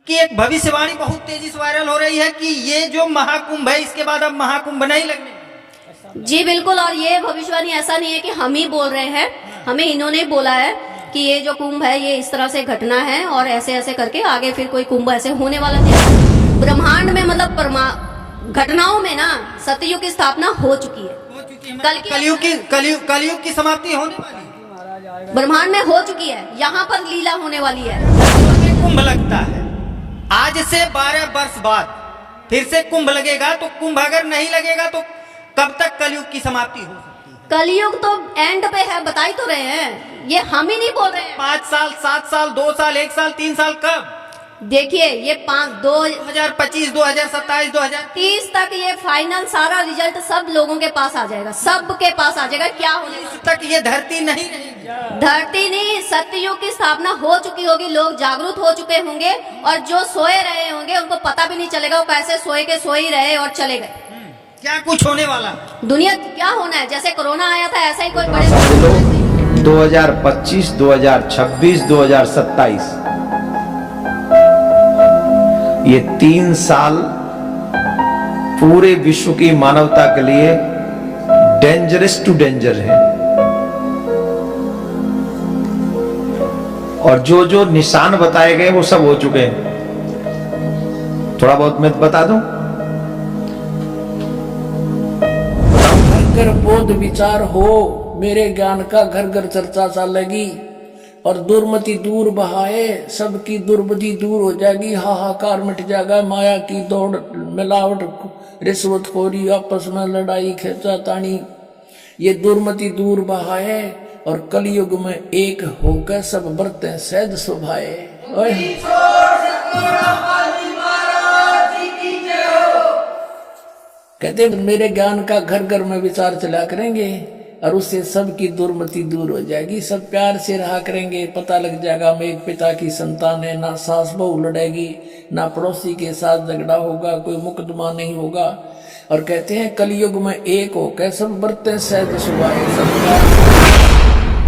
कि एक भविष्यवाणी बहुत तेजी से वायरल हो रही है कि ये जो महाकुंभ है इसके बाद अब महाकुंभ नहीं लगने। जी बिल्कुल, और ये भविष्यवाणी ऐसा नहीं है कि हम ही बोल रहे हैं, हमें इन्होंने बोला है कि ये जो कुंभ है ये इस तरह से घटना है और ऐसे ऐसे करके आगे फिर कोई कुंभ ऐसे होने वाला नहीं है। ब्रह्मांड में मतलब घटनाओं में ना सतयुग की स्थापना हो चुकी है, कलयुग की समाप्ति होने वाली है, ब्रह्मांड में हो चुकी है, यहाँ पर लीला होने वाली है। कुंभ लगता है आज से 12 वर्ष बाद फिर से कुंभ लगेगा, तो कुंभ अगर नहीं लगेगा तो कब तक कलयुग की समाप्ति हो सकती है? कलयुग तो एंड पे है, बता ही तो रहे हैं, ये हम ही नहीं बोल रहे हैं। 5 साल 7 साल 2 साल 1 साल 3 साल कब? देखिए ये 2025 2027 2030 तक ये फाइनल सारा रिजल्ट सब लोगों के पास आ जाएगा, सबके पास आ जाएगा। क्या होने तक ये धरती नहीं रहेगी, धरती नहीं, सत्ययुग की स्थापना हो चुकी होगी, लोग जागरूक हो चुके होंगे और जो सोए रहे होंगे उनको पता भी नहीं चलेगा वो कैसे सोए के सोए ही रहे और चले गए। क्या कुछ होने वाला दुनिया क्या होना है, जैसे कोरोना आया था ऐसा ही कोई बड़े 2025 2026 2027 ये 3 साल पूरे विश्व की मानवता के लिए डेंजरस टू डेंजर है। और जो जो निशान बताए गए वो सब हो चुके हैं। थोड़ा बहुत मैं बता दूं। घर बोध विचार हो, मेरे ज्ञान का घर घर चर्चा चलेगी और दुर्मति दूर बहाए, सबकी दुर्बुद्धि दूर हो जाएगी, हाहाकार मिट जाएगा, माया की दौड़ मिलावट रिश्वतखोरी आपस में लड़ाई खेचा तानी, ये दुर्मति दूर बहाए और कलयुग में एक होकर सब बरते सहज सुभाए। कहते मेरे ज्ञान का घर घर में विचार चला करेंगे और उससे सबकी दुर्मति दूर हो जाएगी, सब प्यार से रहा करेंगे, पता लग जाएगा हम एक पिता की संतान है, ना सास बहू लड़ेगी, ना पड़ोसी के साथ झगड़ा होगा, कोई मुकदमा नहीं होगा। और कहते हैं कलयुग में एक होकर सब बरते सहज सुभाए।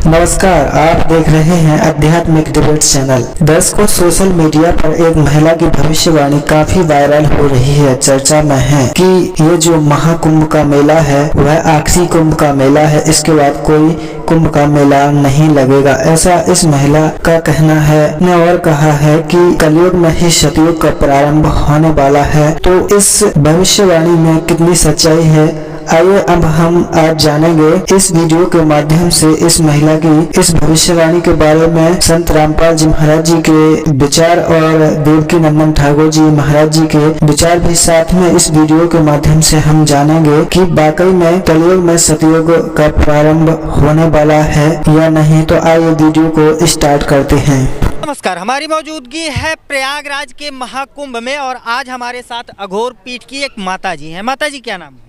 नमस्कार, आप देख रहे हैं आध्यात्मिक डिबेट चैनल। दर्शकों, सोशल मीडिया पर एक महिला की भविष्यवाणी काफी वायरल हो रही है, चर्चा में है कि ये जो महाकुंभ का मेला है वह आखिरी कुंभ का मेला है, इसके बाद कोई कुंभ का मेला नहीं लगेगा, ऐसा इस महिला का कहना है। ने और कहा है कि कलयुग में ही सतयुग का प्रारंभ होने वाला है। तो इस भविष्यवाणी में कितनी सच्चाई है, आइए अब हम आज जानेंगे इस वीडियो के माध्यम से इस महिला की इस भविष्यवाणी के बारे में। संत रामपाल जी महाराज जी के विचार और देवकी नंदन ठाकुर जी महाराज जी के विचार भी साथ में इस वीडियो के माध्यम से हम जानेंगे कि वाकई में कलयुग में सतयुग का प्रारंभ होने वाला है या नहीं। तो आइए वीडियो को स्टार्ट करते हैं। नमस्कार, हमारी मौजूदगी है प्रयागराज के महाकुंभ में और आज हमारे साथ अघोर पीठ की एक माता जी हैं। माता जी क्या नाम है?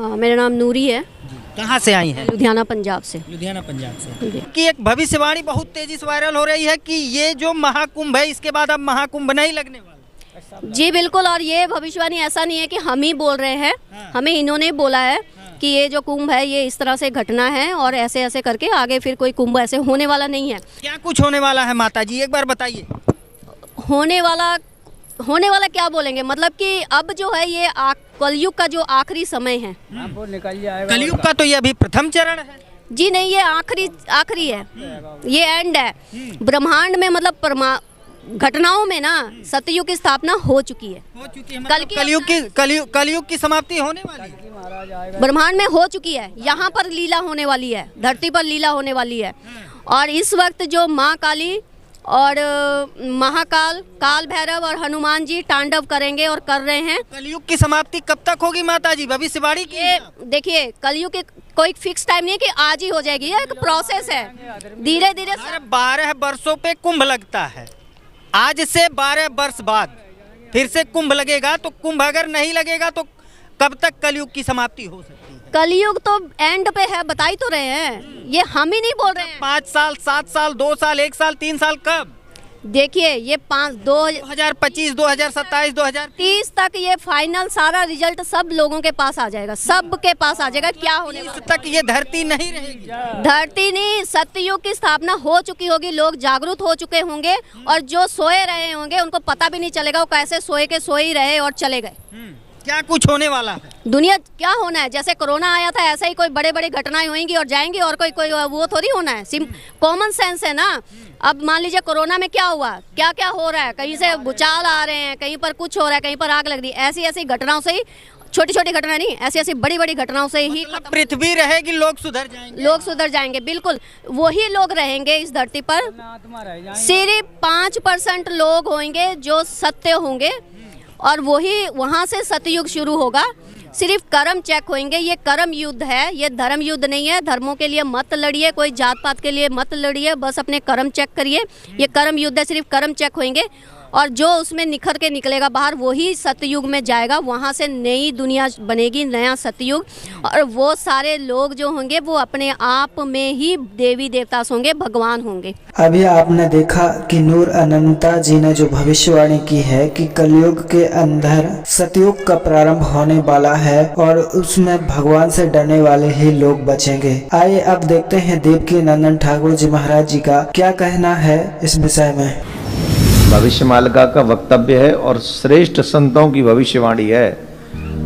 मेरा नाम नूरी है। कहाँ से आई हैं? लुधियाना पंजाब से। लुधियाना पंजाब से। कि एक भविष्यवाणी बहुत तेजी से वायरल हो रही है कि ये जो महाकुंभ है इसके बाद अब महाकुंभ नहीं लगने वाला। जी बिल्कुल, और ये भविष्यवाणी ऐसा नहीं है कि हम ही बोल रहे हैं, हमें इन्होंने बोला है कि ये जो कुंभ है ये इस तरह से घटना है और ऐसे ऐसे करके आगे फिर कोई कुंभ ऐसे होने वाला नहीं है। क्या कुछ होने वाला है माता जी, एक बार बताइए। होने वाला क्या बोलेंगे, मतलब कि अब जो है ये कलयुग का जो आखिरी समय है, कलयुग का तो ये अभी प्रथम चरण है। जी नहीं, ये आखिरी है, ये एंड है। ब्रह्मांड में मतलब घटनाओं में ना सतयुग की स्थापना हो चुकी है, कलयुग की समाप्ति होने वाली है, ब्रह्मांड में हो चुकी है, यहाँ पर लीला होने वाली है, धरती पर लीला होने वाली है। और इस वक्त जो माँ काली और महाकाल, काल भैरव और हनुमान जी तांडव करेंगे और कर रहे हैं। कलयुग की समाप्ति कब तक होगी माता जी, भविष्यवाणी की? देखिए कलयुग के कोई फिक्स टाइम नहीं है कि आज ही हो जाएगी, ये एक प्रोसेस है, धीरे धीरे। 12 वर्षों पे कुंभ लगता है, आज से 12 वर्ष बाद फिर से कुंभ लगेगा, तो कुंभ अगर नहीं लगेगा तो कब तक कलयुग की समाप्ति हो सकती है? कलयुग तो एंड पे है, बता ही तो रहे हैं, ये हम ही नहीं बोल रहे हैं। 5 साल 7 साल 2 साल 1 साल 3 साल कब? देखिए ये 2025, 2027, 2030 30 तक ये फाइनल सारा रिजल्ट सब लोगों के पास आ जाएगा, सबके पास आ जाएगा। क्या होने वाला तक ये धरती नहीं रहेगी। धरती नहीं, सत्ययुग की स्थापना हो चुकी होगी, लोग जागरूक हो चुके होंगे और जो सोए रहे होंगे उनको पता भी नहीं चलेगा वो कैसे सोए के सोए ही रहे और चले गए। क्या कुछ होने वाला है? दुनिया क्या होना है, जैसे कोरोना आया था ऐसे ही कोई बड़े बड़े घटनाएं होंगी और जाएंगी और कोई वो थोड़ी होना है। कॉमन सेंस है ना। अब मान लीजिए कोरोना में क्या हुआ, क्या क्या हो रहा है, कहीं से भूचाल आ रहे हैं, कहीं पर कुछ हो रहा है, कहीं पर आग लग रही है। ऐसी ऐसी घटनाओं से ही, छोटी छोटी घटना नहीं, ऐसी ऐसी बड़ी बड़ी घटनाओं से ही पृथ्वी रहेगी, लोग सुधर जाएंगे। लोग सुधर जाएंगे, बिल्कुल वही लोग रहेंगे इस धरती पर। सिर्फ 5% लोग होंगे जो सत्य होंगे और वही वहाँ से सतयुग शुरू होगा। सिर्फ कर्म चेक होंगे। ये कर्म युद्ध है, ये धर्म युद्ध नहीं है। धर्मों के लिए मत लड़िए, कोई जात पात के लिए मत लड़िए, बस अपने कर्म चेक करिए। ये कर्म युद्ध है, सिर्फ कर्म चेक होंगे और जो उसमें निखर के निकलेगा बाहर वही सतयुग में जाएगा। वहाँ से नई दुनिया बनेगी, नया सतयुग। और वो सारे लोग जो होंगे वो अपने आप में ही देवी देवता होंगे, भगवान होंगे। अभी आपने देखा कि नूर अनंता जी ने जो भविष्यवाणी की है कि कलयुग के अंदर सतयुग का प्रारंभ होने वाला है और उसमें भगवान से डरने वाले ही लोग बचेंगे। आइए अब देखते हैं देवकी नंदन ठाकुर जी महाराज जी का क्या कहना है इस विषय में। भविष्य मालिका का वक्तव्य है और श्रेष्ठ संतों की भविष्यवाणी है।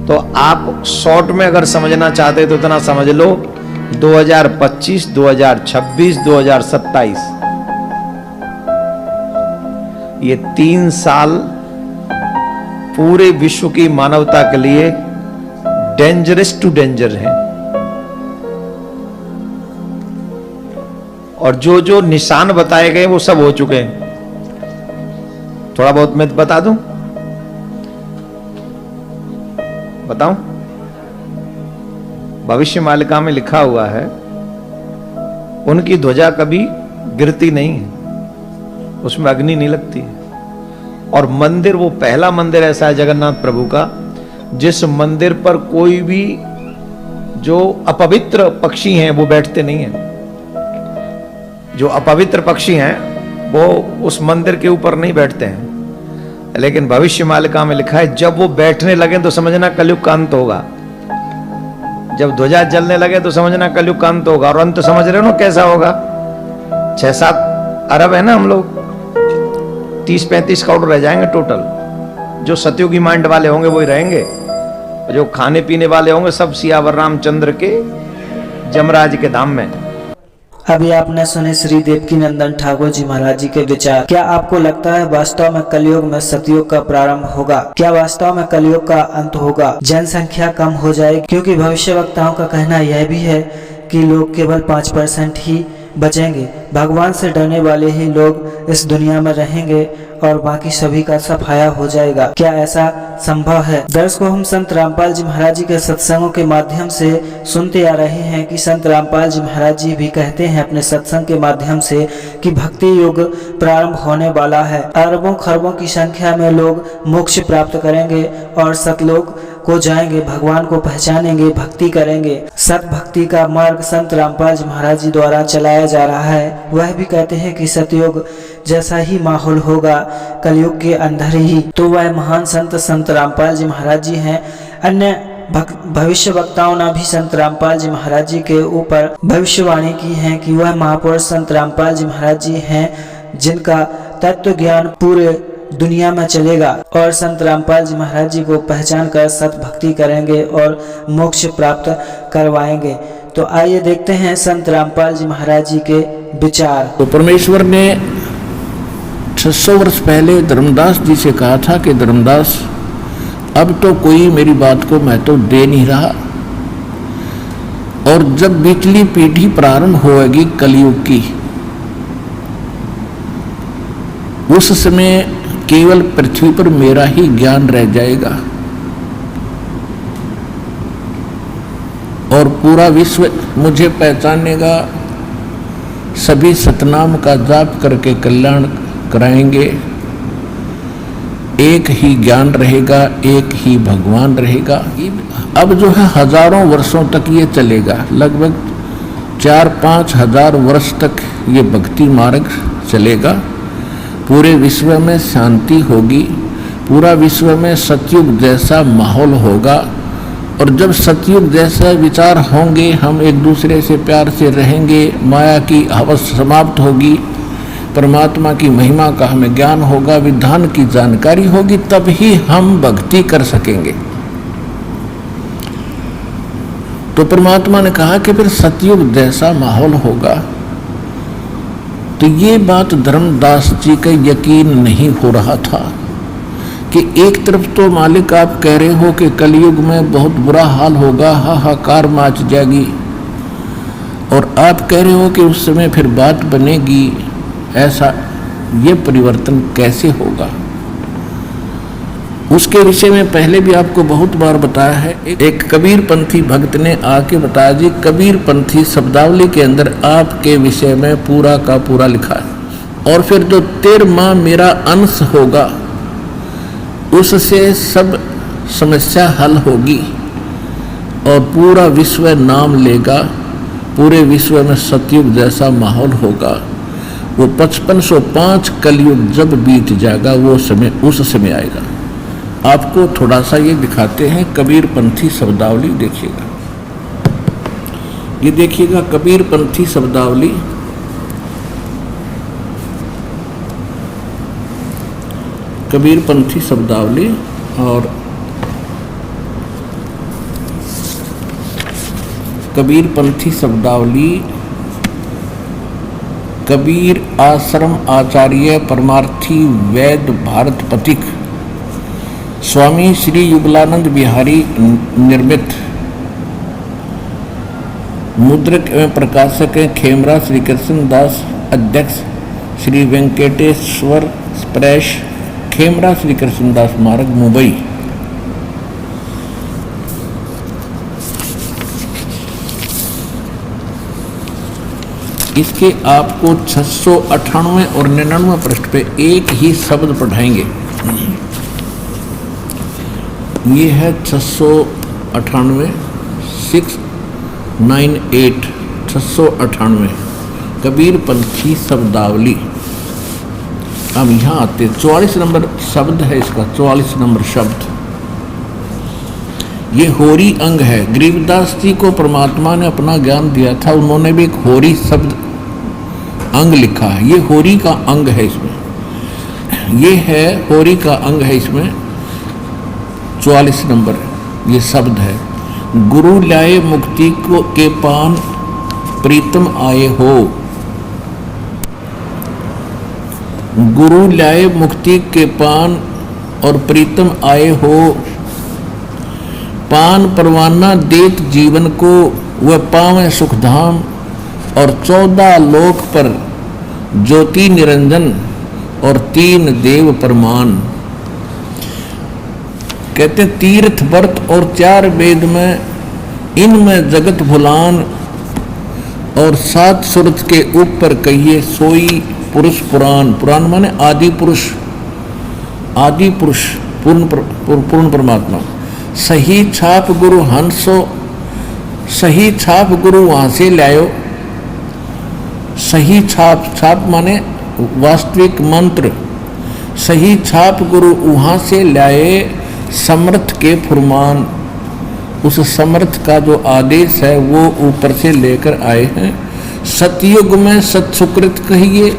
तो आप शॉर्ट में अगर समझना चाहते तो इतना समझ लो, 2025, 2026, 2027 ये 3 साल पूरे विश्व की मानवता के लिए डेंजरस टू डेंजर है। और जो जो निशान बताए गए वो सब हो चुके हैं। थोड़ा बहुत मैं बता दूं, बताऊं? भविष्य मालिका में लिखा हुआ है उनकी ध्वजा कभी गिरती नहीं है, उसमें अग्नि नहीं लगती है। और मंदिर, वो पहला मंदिर ऐसा है जगन्नाथ प्रभु का जिस मंदिर पर कोई भी जो अपवित्र पक्षी हैं वो बैठते नहीं हैं। जो अपवित्र पक्षी हैं वो उस मंदिर के ऊपर नहीं बैठते हैं। लेकिन भविष्य मालिका में लिखा है जब वो बैठने लगे तो समझना कलयुग का अंत होगा। जब ध्वजा जलने लगे तो समझना कलयुग का अंत होगा। और अंत समझ रहे हो ना कैसा होगा? 6-7 अरब है ना हम लोग, 30-35 करोड़ रह जाएंगे टोटल। जो सतयुगी माइंड वाले होंगे वही रहेंगे, जो खाने पीने वाले होंगे सब सियावर रामचंद्र के जमराज के धाम में। अभी आपने सुने श्री देवकी नंदन ठाकुर जी महाराज जी के विचार। क्या आपको लगता है वास्तव में कलयुग में सतयुग का प्रारंभ होगा? क्या वास्तव में कलयुग का अंत होगा? जनसंख्या कम हो जाएगी? क्योंकि भविष्यवक्ताओं का कहना यह भी है कि लोग केवल 5% ही बचेंगे। भगवान से डरने वाले ही लोग इस दुनिया में रहेंगे और बाकी सभी का सफाया हो जाएगा। क्या ऐसा संभव है? दर्शकों, हम संत रामपाल जी महाराज जी के सत्संगों के माध्यम से सुनते आ रहे हैं कि संत रामपाल जी महाराज जी भी कहते हैं अपने सत्संग के माध्यम से कि भक्ति युग प्रारंभ होने वाला है। अरबों खरबों की संख्या में लोग मोक्ष प्राप्त करेंगे और सतलोक को जाएंगे, भगवान को पहचानेंगे, भक्ति करेंगे। सत भक्ति का मार्ग संत रामपाल जी महाराज जी द्वारा चलाया जा रहा है। वह भी कहते हैं कि सतयुग जैसा ही माहौल होगा कलयुग के अंदर ही। तो वह महान संत संत रामपाल जी महाराज जी हैं। अन्य भविष्य वक्ताओं ने भी संत रामपाल जी महाराज जी के ऊपर भविष्यवाणी की है कि वह महापुरुष संत रामपाल जी महाराज जी हैं जिनका तत्व ज्ञान पूरे दुनिया में चलेगा और संत रामपाल जी महाराज जी को पहचान कर सत भक्ति करेंगे और मोक्ष प्राप्त करवाएंगे। तो आइए देखते हैं संत रामपाल जी महाराज जी के विचार। तो परमेश्वर ने 600 वर्ष पहले धर्मदास जी से कहा था कि धर्मदास अब तो कोई मेरी बात को महत्व दे नहीं रहा और जब बीचली पीढ़ी प्रारंभ होगी कलयुग की, उस समय केवल पृथ्वी पर मेरा ही ज्ञान रह जाएगा और पूरा विश्व मुझे पहचानेगा। सभी सतनाम का जाप करके कल्याण कराएंगे। एक ही ज्ञान रहेगा, एक ही भगवान रहेगा। अब जो है हजारों वर्षों तक ये चलेगा, लगभग 4-5 हजार वर्ष तक ये भक्ति मार्ग चलेगा पूरे विश्व में शांति होगी, पूरा विश्व में सतयुग जैसा माहौल होगा। और जब सतयुग जैसे विचार होंगे, हम एक दूसरे से प्यार से रहेंगे, माया की हवस समाप्त होगी, परमात्मा की महिमा का हमें ज्ञान होगा, विधान की जानकारी होगी, तब ही हम भक्ति कर सकेंगे। तो परमात्मा ने कहा कि फिर सतयुग जैसा माहौल होगा। तो ये बात धर्मदास जी का यकीन नहीं हो रहा था कि एक तरफ तो मालिक आप कह रहे हो कि कलयुग में बहुत बुरा हाल होगा, हाहाकार मच जाएगी, और आप कह रहे हो कि उस समय फिर बात बनेगी, ऐसा ये परिवर्तन कैसे होगा? उसके विषय में पहले भी आपको बहुत बार बताया है। एक कबीर पंथी भक्त ने आके बताया, जी कबीर पंथी शब्दावली के अंदर आपके विषय में पूरा का पूरा लिखा है, और फिर जो तेर माँ मेरा अंश होगा उससे सब समस्या हल होगी और पूरा विश्व नाम लेगा, पूरे विश्व में सतयुग जैसा माहौल होगा। वो 5505 कलयुग जब बीत जाएगा वो समय उस समय आएगा। आपको थोड़ा सा ये दिखाते हैं कबीर पंथी शब्दावली, देखिएगा, ये देखिएगा कबीर पंथी शब्दावली। कबीर पंथी शब्दावली और कबीर पंथी शब्दावली, कबीर आश्रम आचार्य परमार्थी वैद्य भारत पथिक स्वामी श्री युगलानंद बिहारी निर्मित, मुद्रक एवं प्रकाशक हैं खेमरा श्री कृष्ण दास, अध्यक्ष श्री वेंकटेश्वर प्रेस, खेमरा श्री कृष्णदास मार्ग, मुंबई। इसके आपको 698 और 99 पृष्ठ पे एक ही शब्द पढ़ाएंगे। ये है 698 698 698 कबीर पंथी शब्दावली। अब यहाँ आते 44 नंबर शब्द है इसका, 44 नंबर शब्द। ये होरी अंग है। गरीबदास जी को परमात्मा ने अपना ज्ञान दिया था, उन्होंने भी एक होरी शब्द अंग लिखा है। ये होरी का अंग है इसमें, ये है होरी का अंग है इसमें। 44 नंबर ये शब्द है। गुरु लाए मुक्ति को के पान प्रीतम आए हो, गुरु लाए मुक्ति के पान और प्रीतम आए हो, पान परवाना देत जीवन को वह पावे सुखधाम, और 14 लोक पर ज्योति निरंजन और 3 देव परमान। कहते तीर्थ व्रत और 4 वेद में, इनमें जगत भुलान, और 7 सुरत के ऊपर कहिए सोई पुरुष पुराण। पुराण माने आदि पुरुष, आदि पुरुष पूर्ण परमात्मा। सही छाप गुरु हंसो, सही छाप गुरु वहां से लायो। सही छाप, छाप माने वास्तविक मंत्र। सही छाप गुरु वहां से लाए, समर्थ के फुरमान। उस समर्थ का जो आदेश है वो ऊपर से लेकर आए हैं। सतयुग में सत्सुकृत कहिए,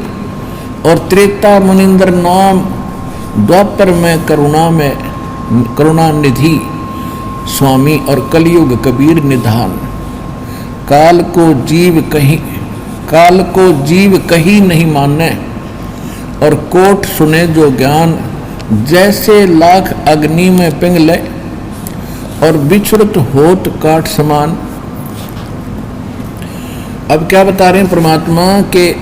और त्रेता मुनिंद्र नाम, द्वापर में करुणा निधि स्वामी, और कलयुग कबीर निधान। काल को जीव कहीं नहीं माने, और कोट सुने जो ज्ञान, जैसे लाख अग्नि में पिंगले, और बिछुड़त होत काट समान। अब क्या बता रहे हैं परमात्मा के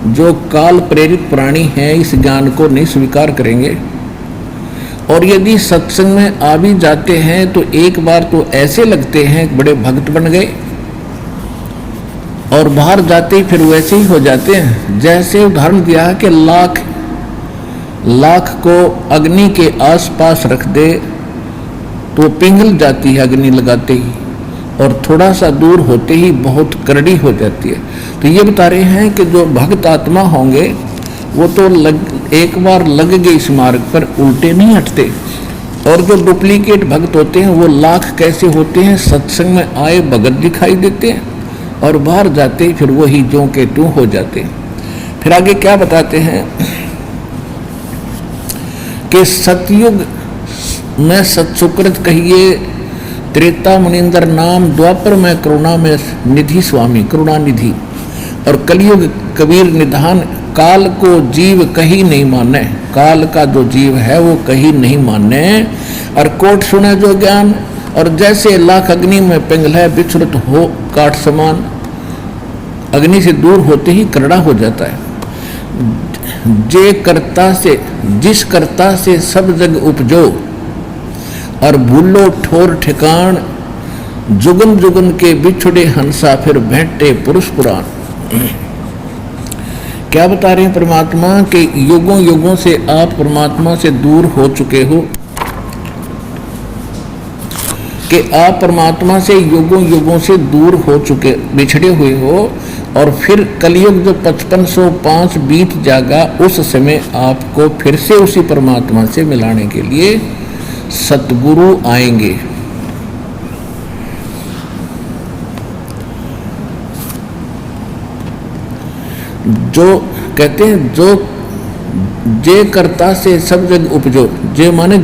जो काल प्रेरित प्राणी हैं इस ज्ञान को नहीं स्वीकार करेंगे, और यदि सत्संग में आ भी जाते हैं तो एक बार तो ऐसे लगते हैं बड़े भक्त बन गए, और बाहर जाते ही फिर वैसे ही हो जाते हैं। जैसे उदाहरण दिया है कि लाख को अग्नि के आसपास रख दे तो पिघल जाती है अग्नि लगाते ही, और थोड़ा सा दूर होते ही बहुत करड़ी हो जाती है। तो ये बता रहे हैं कि जो भक्त आत्मा होंगे वो तो एक बार लग गए इस मार्ग पर उल्टे नहीं हटते। और जो डुप्लीकेट भक्त होते हैं वो लाख कैसे होते हैं, सत्संग में आए भगत दिखाई देते हैं और बाहर जाते फिर वही ज्यों के त्यों हो जाते। फिर आगे क्या बताते हैं कि सतयुग में सत्सुकृत कहिए, त्रेता मुनिंदर नाम, द्वापर में करुणा में निधि स्वामी करुणा निधि, और कलयुग कबीर निधान। काल को जीव कहीं नहीं माने, काल का जो जीव है वो कहीं नहीं माने। और कोट सुने जो ज्ञान, और जैसे लाख अग्नि में पिंगल बिछुरत हो काठ समान, अग्नि से दूर होते ही करड़ा हो जाता है। जे कर्ता से, जिस कर्ता से सब जग उपजो, और भूलो ठोर ठिकान, जुगन जुगन के बिछुड़े हंसा फिर भेंटे पुरुष पुराण। क्या बता रहे हैं परमात्मा के युगों युगों से आप परमात्मा से दूर हो चुके हो, कि आप परमात्मा से युगों युगों से दूर हो चुके, बिछड़े हुए हो। और फिर कलयुग जो 5505 बीत जाएगा, उस समय आपको फिर से उसी परमात्मा से मिलाने के लिए सतगुरु आएंगे। जो कहते हैं जो जे कर्ता से सब जग उपजो, जे माने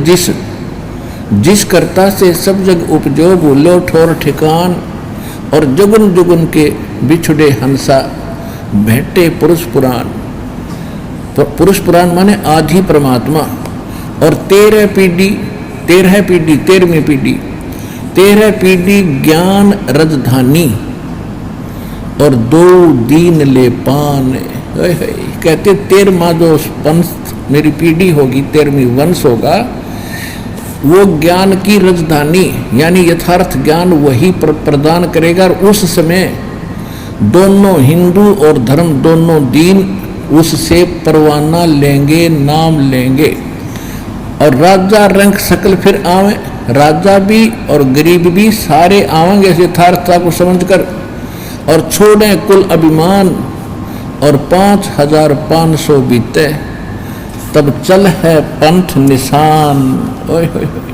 जिस कर्ता से सब जग उपजो, भूलो ठोर ठिकान, और जुगन जुगन के बिछुड़े हंसा भेंटे पुरुष पुराण। तो पुरुष पुराण माने आधी परमात्मा। और 13 पीढ़ी 13वीं पीढ़ी ज्ञान रजधानी, और 2 दीन ले पान। कहते 13वां जो वंश मेरी पीढ़ी होगी, 13वीं वंश होगा, वो ज्ञान की राजधानी यानी यथार्थ ज्ञान वही प्रदान करेगा। और उस समय दोनों हिंदू और धर्म दोनों दीन उससे परवाना लेंगे, नाम लेंगे। और राजा रंग सकल फिर आवे, राजा भी और गरीब भी सारे आवेंगे इस यथार्थता को समझकर, और छोड़े कुल अभिमान। और 5500 बीते, तब चल है पंथ निशान। ओए होए होए।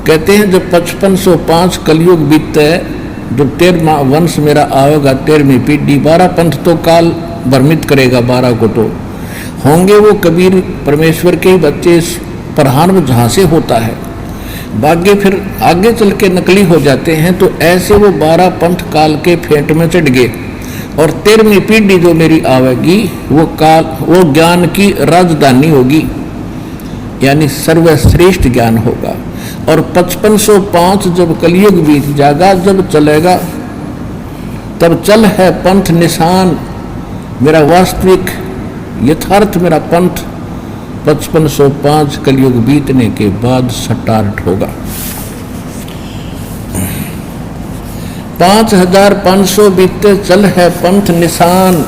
कहते हैं जब 5505 कलयुग बीते, जब 13वां वंश मेरा आएगा, 13वीं पीढ़ी, 12 पंथ तो काल भ्रमित करेगा, 12 को तो होंगे वो कबीर परमेश्वर के बच्चे। प्रधान जहाँ से होता है, भाग्य फिर आगे चल के नकली हो जाते हैं। तो ऐसे वो 12 पंथ काल के फेंट में चढ़ गए। और 13वीं पीढ़ी जो मेरी आवेगी वो ज्ञान की राजधानी होगी, यानी सर्वश्रेष्ठ ज्ञान होगा। और 5505 जब कलयुग बीत जाएगा, जब चलेगा, तब चल है पंथ निशान। मेरा वास्तविक यथार्थ मेरा पंथ 5505 कलयुग बीतने के बाद स्टार्ट होगा। 5500 बीतते चल है पंथ निशान,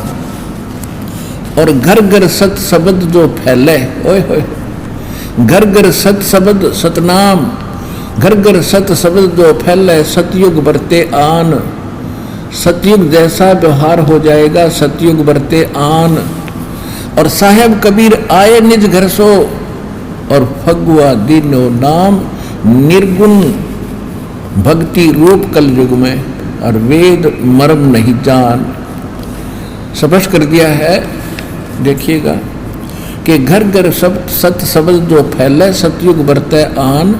और घर घर सत शब्द जो फैले। ओए होए, घर घर सत शब्द सतनाम, घर घर सत शब्द जो फैले, सतयुग बरते आन। सतयुग जैसा व्यवहार हो जाएगा, सतयुग बरते आन। और साहेब कबीर आए निज घर सो, और फगुआ दीनो नाम। निर्गुण भक्ति रूप कल युग में, और वेद मर्म नहीं जान। स्पष्ट कर दिया है, देखिएगा कि घर घर सब सत शब्द जो फैले, सतयुग बरते आन।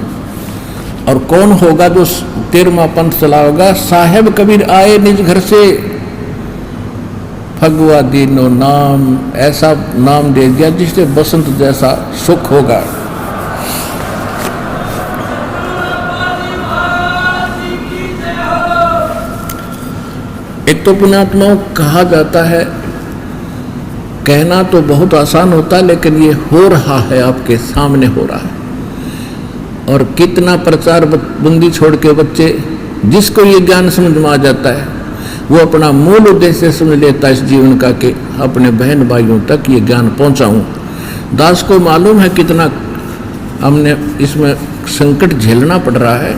और कौन होगा जो 13वां पंथ चलाओगा? साहेब कबीर आए निज घर से, फगुआ दीनो नाम। ऐसा नाम दे दिया जिससे बसंत जैसा सुख होगा। एक तो पुण्यात्माओं कहा जाता है, कहना तो बहुत आसान होता है, लेकिन ये हो रहा है, आपके सामने हो रहा है। और कितना प्रचार बंदी छोड़ के बच्चे, जिसको ये ज्ञान समझ में आ जाता है, वो अपना मूल उद्देश्य समझ लेता है इस जीवन का, कि अपने बहन भाइयों तक ये ज्ञान पहुंचाऊं। दास को मालूम है कितना हमने इसमें संकट झेलना पड़ रहा है।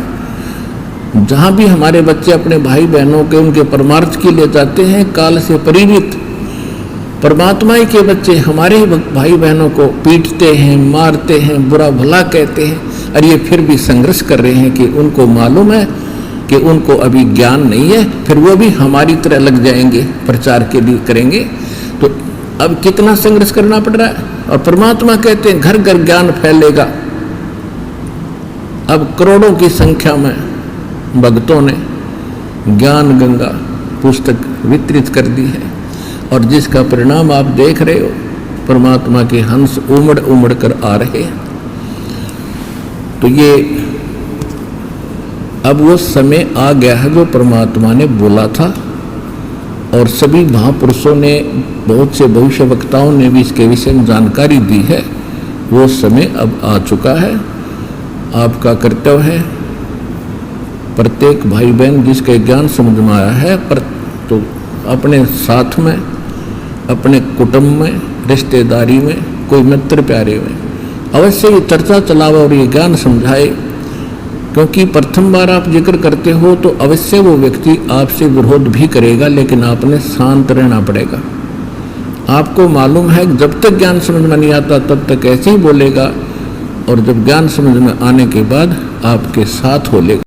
जहाँ भी हमारे बच्चे अपने भाई बहनों के उनके परमार्थ के लिए जाते हैं, काल से परिवृत परमात्मा ही के बच्चे हमारे भाई बहनों को पीटते हैं, मारते हैं, बुरा भला कहते हैं, और ये फिर भी संघर्ष कर रहे हैं कि उनको मालूम है कि उनको अभी ज्ञान नहीं है, फिर वो भी हमारी तरह लग जाएंगे, प्रचार के लिए करेंगे। तो अब कितना संघर्ष करना पड़ रहा है। और परमात्मा कहते हैं घर घर ज्ञान फैलेगा। अब करोड़ों की संख्या में भक्तों ने ज्ञान गंगा पुस्तक वितरित कर दी है, और जिसका परिणाम आप देख रहे हो, परमात्मा के हंस उमड़ उमड़ कर आ रहे हैं। तो ये अब वो समय आ गया है जो परमात्मा ने बोला था, और सभी महापुरुषों ने, बहुत से भविष्य वक्ताओं ने भी इसके विषय में जानकारी दी है। वो समय अब आ चुका है। आपका कर्तव्य है, प्रत्येक भाई बहन जिसके ज्ञान समझ में आया है, पर तो अपने साथ में, अपने कुटुंब में, रिश्तेदारी में, कोई मित्र प्यारे में अवश्य ये चर्चा चलावे और ये ज्ञान समझाए। क्योंकि प्रथम बार आप जिक्र करते हो तो अवश्य वो व्यक्ति आपसे विरोध भी करेगा, लेकिन आपने शांत रहना पड़ेगा। आपको मालूम है जब तक ज्ञान समझ में नहीं आता तब तक ऐसे ही बोलेगा, और जब ज्ञान समझ में आने के बाद आपके साथ हो लेगा।